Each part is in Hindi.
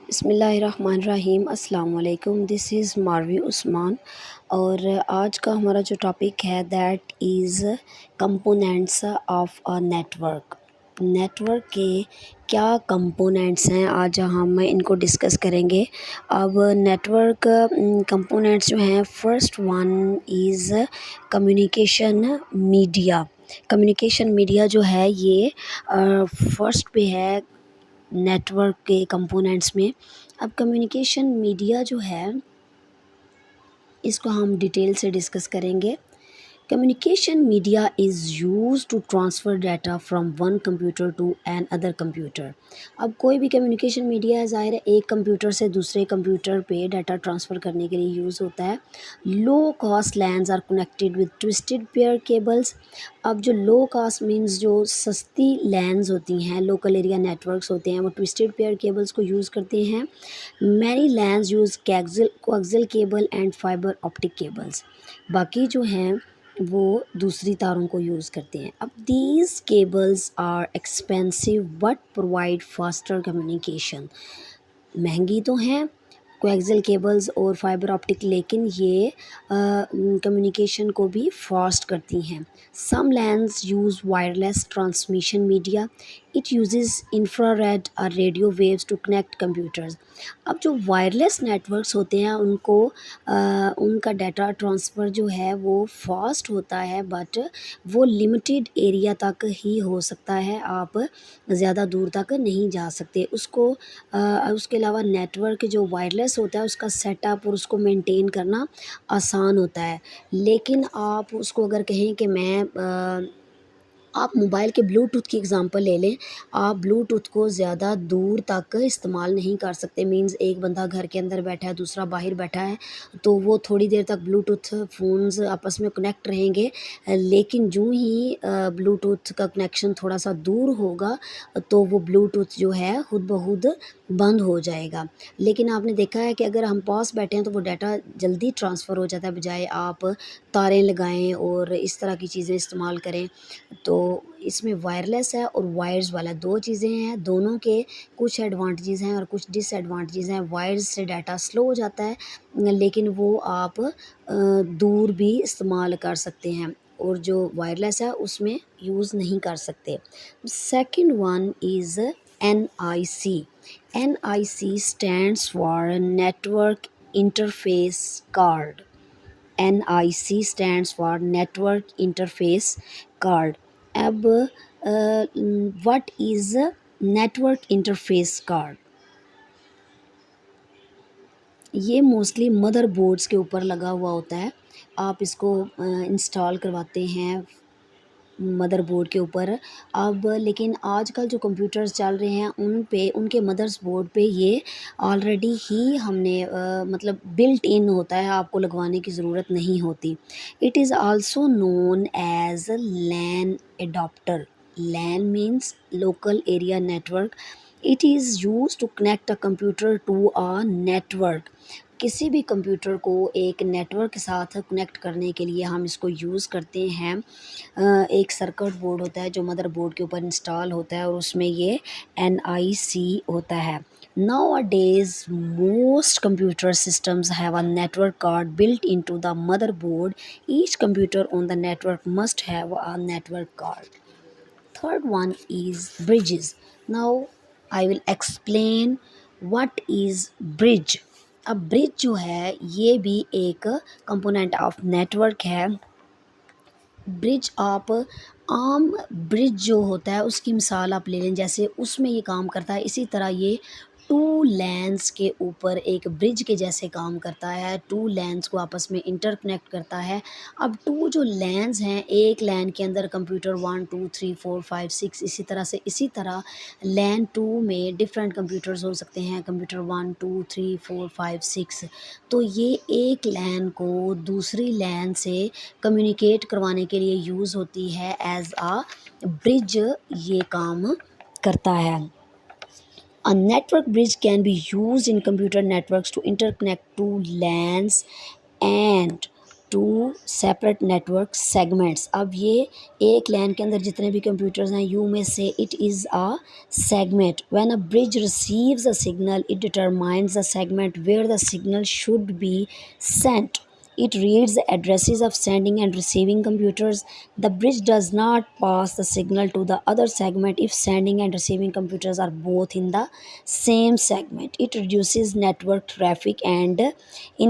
बिस्मिल्लाहिर्रहमानिर्रहीम अस्सलाम वालेकुम। दिस इज़ मारवी उस्मान और आज का हमारा जो टॉपिक है that is components of a network. Network के क्या कंपोनेंट्स हैं, आज हम इनको डिस्कस करेंगे। अब नेटवर्क कंपोनेंट्स जो हैं, first one is communication media. Communication media जो है ये फर्स्ट पे है नेटवर्क के कंपोनेंट्स में। अब कम्युनिकेशन मीडिया जो है इसको हम डिटेल से डिस्कस करेंगे। Communication media is used to transfer data from one computer to an other computer। अब कोई भी कम्युनिकेशन मीडिया ज़ाहिर है एक कंप्यूटर से दूसरे कंप्यूटर पे डाटा ट्रांसफ़र करने के लिए यूज़ होता है। Low cost LANs are connected with twisted pair cables. अब जो लो कास्ट मीन्स जो सस्ती लैन्स होती हैं, लोकल एरिया नेटवर्क्स होते हैं, वो ट्विस्टेड पेयर केबल्स को यूज़ करते हैं। Many lens use coaxial cable and fibre optic cables. बाकी जो हैं वो दूसरी तारों को यूज़ करते हैं। अब these cables are expensive but provide faster communication. महंगी तो हैं कोएक्सियल केबल्स और फाइबर ऑप्टिक, लेकिन ये कम्युनिकेशन को भी फास्ट करती हैं। Some LANs use wireless transmission media. It uses infrared और radio waves to connect computers. अब जो वायरलेस नेटवर्क्स होते हैं उनका डाटा ट्रांसफ़र जो है वो फास्ट होता है, बट वो लिमिटेड एरिया तक ही हो सकता है, आप ज़्यादा दूर तक नहीं जा सकते। उसके अलावा नेटवर्क जो वायरलेस होता है उसका सेटअप और उसको मेंटेन करना आसान होता है। लेकिन आप उसको अगर कहें कि आप मोबाइल के ब्लूटूथ की एग्ज़ाम्पल ले लें। आप ब्लूटूथ को ज़्यादा दूर तक इस्तेमाल नहीं कर सकते। मीन्स एक बंदा घर के अंदर बैठा है, दूसरा बाहर बैठा है, तो वो थोड़ी देर तक ब्लूटूथ फ़ोन्स आपस में कनेक्ट रहेंगे। लेकिन यूँ ही ब्लूटूथ का कनेक्शन थोड़ा सा दूर होगा तो वो ब्लूटूथ जो है खुद ब खुद बंद हो जाएगा। लेकिन आपने देखा है कि अगर हम पास बैठे हैं तो वो डाटा जल्दी ट्रांसफ़र हो जाता है, बजाय आप तारें लगाएं और इस तरह की चीज़ें इस्तेमाल करें। तो इसमें वायरलेस है और वायर्स वाला, दो चीज़ें हैं, दोनों के कुछ एडवांटेजेस हैं और कुछ डिसएडवांटेजेस हैं। वायर्स से डाटा स्लो हो जाता है, लेकिन वो आप दूर भी इस्तेमाल कर सकते हैं, और जो वायरलेस है उसमें यूज़ नहीं कर सकते। Second one is NIC। NIC stands for network interface card. NIC stands for network interface card. अब what is network interface card? ये मोस्टली मदरबोर्ड्स के ऊपर लगा हुआ होता है। आप इसको इंस्टॉल करवाते हैं मदरबोर्ड के ऊपर। अब लेकिन आजकल जो कंप्यूटर्स चल रहे हैं उन पे, उनके मदरबोर्ड पे ये ऑलरेडी ही हमने मतलब बिल्ट इन होता है, आपको लगवाने की ज़रूरत नहीं होती। It is also known as LAN adapter. LAN means local area network. It is use to connect a computer to a network. किसी भी कंप्यूटर को एक नेटवर्क के साथ कनेक्ट करने के लिए हम इसको यूज़ करते हैं। एक सर्किट बोर्ड होता है जो मदरबोर्ड के ऊपर इंस्टॉल होता है और उसमें ये NIC होता है। Nowadays, most computer systems have a network card built into the motherboard. Each computer on the network must have a network card. Third one is bridges. Now I will explain what is bridge. अब ब्रिज जो है ये भी एक कंपोनेंट ऑफ नेटवर्क है। ब्रिज आप आम ब्रिज जो होता है उसकी मिसाल आप ले लें, जैसे उसमें ये काम करता है, इसी तरह ये टू लैन्स के ऊपर एक ब्रिज के जैसे काम करता है। टू लैन्स को आपस में इंटरकनेक्ट करता है। अब टू जो लैन्स हैं, एक लैन के अंदर कंप्यूटर 1 2 3 4 5 6, इसी तरह लैन 2 में डिफरेंट कंप्यूटर्स हो सकते हैं, कंप्यूटर 1 2 3 4 5 6। तो ये एक लैन को दूसरी लैन से कम्युनिकेट करवाने के लिए यूज़ होती है एज आ ब्रिज, ये काम करता है। A network bridge can be used in computer networks to interconnect two LANs and two separate network segments. अब ये एक लैन के अंदर जितने भी कंप्यूटर्स हैं, यू में से it is a segment. When a bridge receives a signal, it determines the segment where the signal should be sent. It reads the addresses of sending and receiving computers. The bridge does not pass the signal to the other segment if sending and receiving computers are both in the same segment. It reduces network traffic and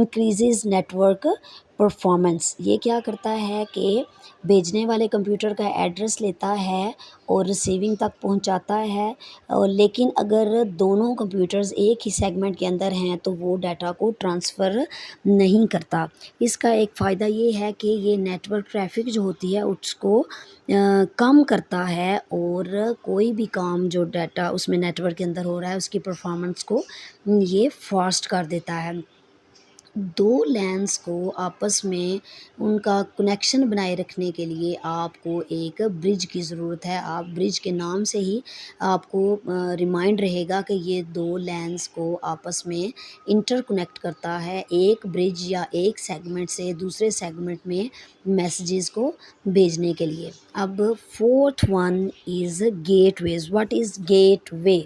increases network performance. ये क्या करता है कि भेजने वाले कंप्यूटर का एड्रेस लेता है और रिसीविंग तक पहुंचाता है, और लेकिन अगर दोनों कंप्यूटर्स एक ही सेगमेंट के अंदर हैं तो वो डाटा को ट्रांसफ़र नहीं करता। इसका एक फ़ायदा ये है कि ये नेटवर्क ट्रैफिक जो होती है उसको कम करता है, और कोई भी काम जो डाटा उसमें नेटवर्क के अंदर हो रहा है उसकी परफॉर्मेंस को ये फास्ट कर देता है। दो लैन्स को आपस में उनका कनेक्शन बनाए रखने के लिए आपको एक ब्रिज की ज़रूरत है। आप ब्रिज के नाम से ही आपको रिमाइंड रहेगा कि ये दो लैन्स को आपस में इंटरकनेक्ट करता है, एक ब्रिज या एक सेगमेंट से दूसरे सेगमेंट में मैसेजेस को भेजने के लिए। अब fourth one is gateways. What is gateway?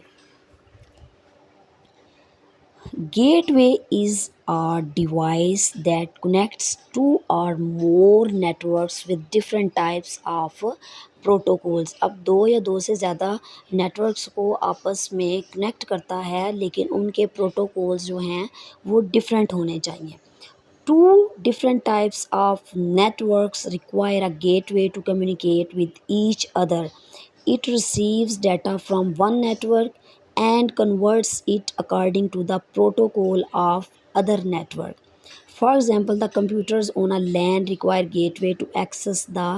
Gateway is a device that connects two or more networks with different types of protocols. अब दो या दो से ज़्यादा नेटवर्क्स को आपस में कनेक्ट करता है, लेकिन उनके प्रोटोकॉल्स जो हैं वो डिफरेंट होने चाहिए। Two different types of networks require a gateway to communicate with each other. It receives data from one network and converts it according to the protocol of other network. For example, the computers on a LAN require gateway to access the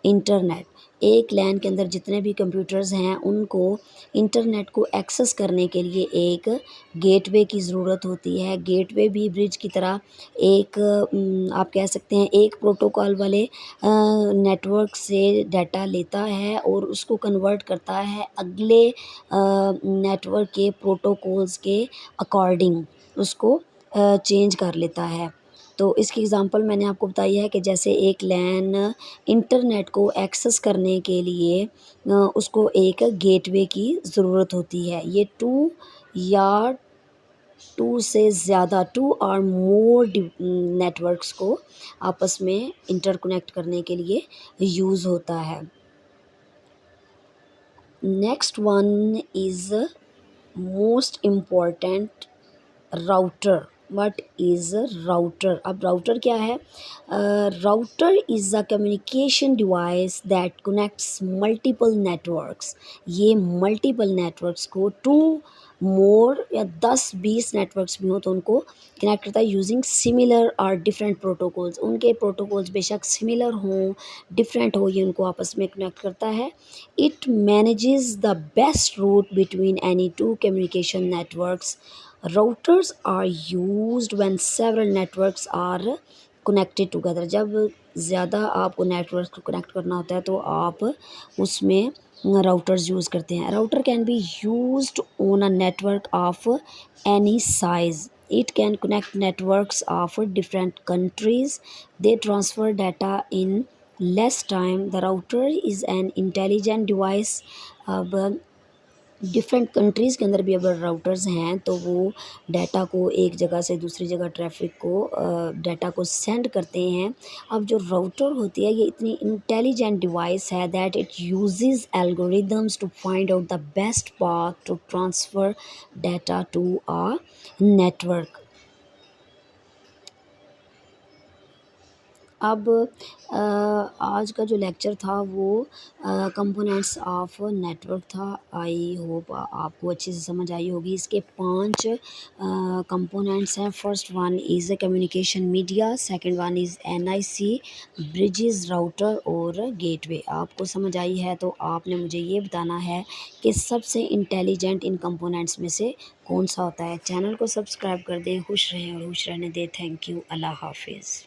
internet. एक लैन के अंदर जितने भी कंप्यूटर्स हैं उनको इंटरनेट को एक्सेस करने के लिए एक गेटवे की ज़रूरत होती है। गेटवे भी ब्रिज की तरह एक आप कह सकते हैं एक प्रोटोकॉल वाले नेटवर्क से डाटा लेता है और उसको कन्वर्ट करता है अगले नेटवर्क के प्रोटोकॉल्स के अकॉर्डिंग, उसको चेंज कर लेता है। तो इसकी एग्ज़ाम्पल मैंने आपको बताई है कि जैसे एक लैन इंटरनेट को एक्सेस करने के लिए उसको एक गेटवे की ज़रूरत होती है। ये या टू से ज़्यादा टू और मोर नेटवर्क्स को आपस में इंटरकनेक्ट करने के लिए यूज़ होता है। Next one is most important, router. What is router? अब राउटर क्या है? Router is a communication device that connects multiple networks. ये मल्टीपल नेटवर्क्स को टू मोर या 10-20 नेटवर्क्स भी हो तो उनको कनेक्ट करता है यूजिंग सिमिलर और डिफरेंट प्रोटोकॉल्स। उनके प्रोटोकॉल्स बेशक सिमिलर हों, डिफरेंट हो, ये उनको आपस में कनेक्ट करता है। It manages the best route between any two communication networks. Routers are used when several networks are connected together. जब ज़्यादा आपको नेटवर्क को कनेक्ट करना होता है तो आप उसमें राउटर्स यूज़ करते हैं। Router can be used on a network of any size. It can connect networks of different countries. They transfer data in less time. The router is an intelligent device. अब डिफरेंट कंट्रीज़ के अंदर भी अगर राउटर्स हैं तो वो डाटा को एक जगह से दूसरी जगह ट्रैफिक को डाटा को सेंड करते हैं। अब जो राउटर होती है ये इतनी इंटेलिजेंट डिवाइस है that it uses algorithms to find out the best path to transfer data to a network. अब आज का जो लेक्चर था वो कंपोनेंट्स ऑफ नेटवर्क था। आई होप आपको अच्छे से समझ आई होगी। इसके 5 कंपोनेंट्स हैं। First one is communication media, second one is NIC, bridges, router और गेटवे। आपको समझ आई है तो आपने मुझे ये बताना है कि सबसे इंटेलिजेंट इन कंपोनेंट्स में से कौन सा होता है। चैनल को सब्सक्राइब कर दें। खुश रहें और खुश रहने दें। Thank you. अल्लाह हाफिज़।